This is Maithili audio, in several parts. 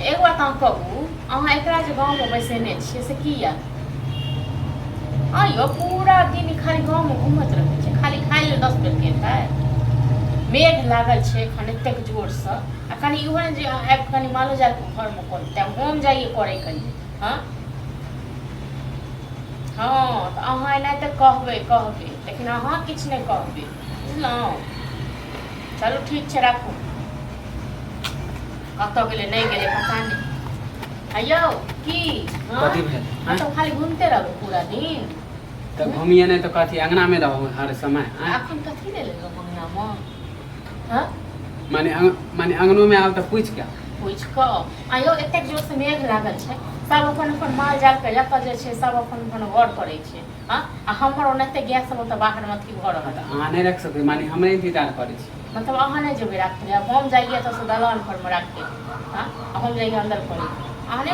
एक बात अहाँ कहू, अहाँ एकरा जे गाँवमे बैसेने छियै से किया? आइयो पूरा दिन खाली गाँवमे घूमत रहै छै, खाली खाइ लेल 10 बेर खेतै। मेघ लागल छै एखन एतेक जोरसँ, आ कनि इहो जे आबि कनि मालो जालके घरमे करतै, हम जाइए करै कनि। हाँ हाँ, तऽ अहाँ एनाहिते कहबै, लेकिन अहाँ किछु नहि कहबै, बुझलहुँ? चलू ठीक छै, राखू। कतऽ गेलै नहि गेलै पता नहीं। अयौ की? कथी भेल? तो खाली घूमते रहबै पूरा दिन? तो घूमिए नहीं तो कथी अंगना में रहो हर समय? अखन कथी ले लेलो अंगना में? हाँ माने अंगनो में आब तो पूछ कऽ आइयो एतेक जोर से मेघ लागल छै, सब अपन अपन माल जाल के जतऽ जे छै सब अपन अपन घर करै छै। हाँ, आ हमर ओनाहिते गैस सब तऽ बाहर में अथी घर रहत। अहाँ नहीं रख सकते, माने हमरे इंतजार करै छी। मतलब अहाँ नहीं जेबै राखै, अब हम जाइए तो दलान पर में राखै। हाँ, हम जाइए अंदर करै। अहाँ नहीं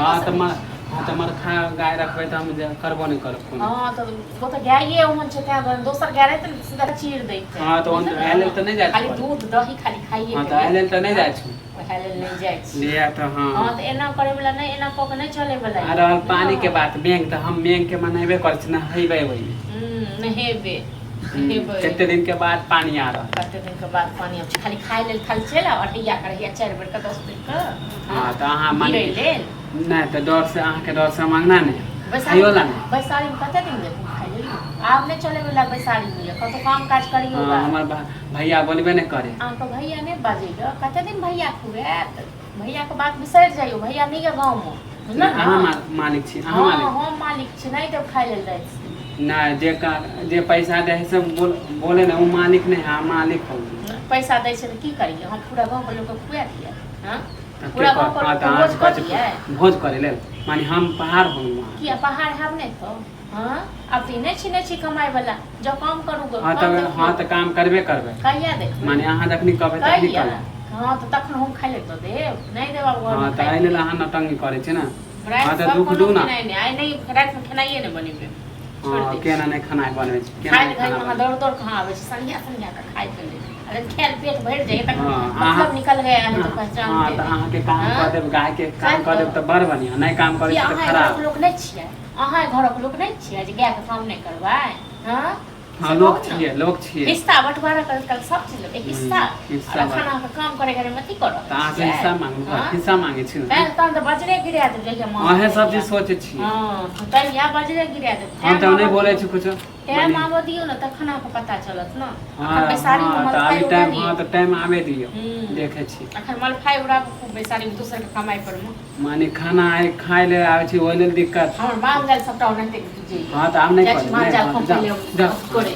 हाँ तो मरखा गाय रखबै तो हम करबो नहीं करब। हाँ तो वो तो गाये ओहन छै, त्या दोसर गाय रहतै ने सीधा चीर दैते। हाँ तो एले तो नहीं जाय, खाली दूध दही खाली खाइए। हाँ तो एले तो नहीं जाय छै, ओहे लेल नहीं जाय छै। ले तो हाँ हाँ तो एना करे वाला नहीं, एना क के नहीं चले वाला। आ रहल पानी के बात, मेघ तो हम मेघ के मनेबे कर छी, नहेबे वही। नहेबे कितने दिन के बाद पानी आ रहा? कते दिन के बाद पानी अब खाली खाइ लेल खाली चल आ हइया करैया 4 बेर के 10 बेर के। हां तो अहाँ माने लेल नहीं तो डर से अहाँ के डर से मांगना नहीं खाइयो ला नहीं। बैसारी में कते दिन ले खाइ लेलियो, आब नहीं चले वाला बैसारी में कतो काम काज करियो। हां हमर भैया बोलबे नहीं करे। अहाँ तो भैया नहीं बाजेगा, कते दिन भैया खुएत? भैया के बात बिसर जाइयो, भैया नहीं है गांव में, बुझल ना? अहाँ मालिक छी, अहाँ मालिक। हां हम मालिक छी, नहीं देब खाइ लेल दै। नहीं जे पैसा दे है सब बोले ना, वो मालिक नहीं है, मालिक हो। पैसा दै छै त की करिए? हम पूरा गांव के लोग के खुआ दिए। हां पूरा गांव के भोज कर दिए, भोज करे ले माने हम पहाड़ हो वहां। किया पहाड़ हम नहीं तो? हां अब ती नहीं छी कमाई वाला, जो काम करूगा। हां तो काम करबे कहिया देख माने अहाँ जखनी कहबे तखनी करब। हां तो तखन हम खाइ ले तो देब, नहीं देब अब। हां तो आइले अहाँ नटंगी करे छै ना। हां तो दुख दू ना। नहीं आई नहीं रात में खानाइए नहीं बनेबे। हां केना नहीं खाना बनबै छै, केना खाइ घर में दौड़ कहां आबै छै, संध्या के खाइ के ले। अरे खेल पेट भर जाए तक मतलब निकल गया है तो पहचान। हां तो अहाँ के काम कर देब, गाय के काम कर देब तो बड़ बढ़िया, नहीं काम करे तो खराब। लोग नहीं छियै, अहाँ घरक लोग नहीं छियै जे गाय के काम नहीं करबै? हां हां लोग छियै। हिस्सा बंटवारा कर सब चीज ले हिस्सा खाना के काम करे घरे मत करो। त अहाँ से हिस्सा मांगू, हिस्सा मांगे छी। तहन तो बजरे गिरा दे जइया मां। अहे सब चीज सोचे छी। हां त या बजरे गिरा दे। हम तो नहीं बोले छी कुछ। टाइम आबो दियो ना, तखन आपको पता चलत ना। अखन बेसारी में मलफाई टाइम। हां तो टाइम आवे दियो, देखे छी। अखन मलफाई उड़ा खूब बेसारी में दूसर के कमाई पर में माने खाना आए खाए ले आवे छी, ओइ लेल दिक्कत। हमर मांग जाल सबटा ओनाते जे। हां तो आब नहीं करे। मांग जाल कंपनी करे।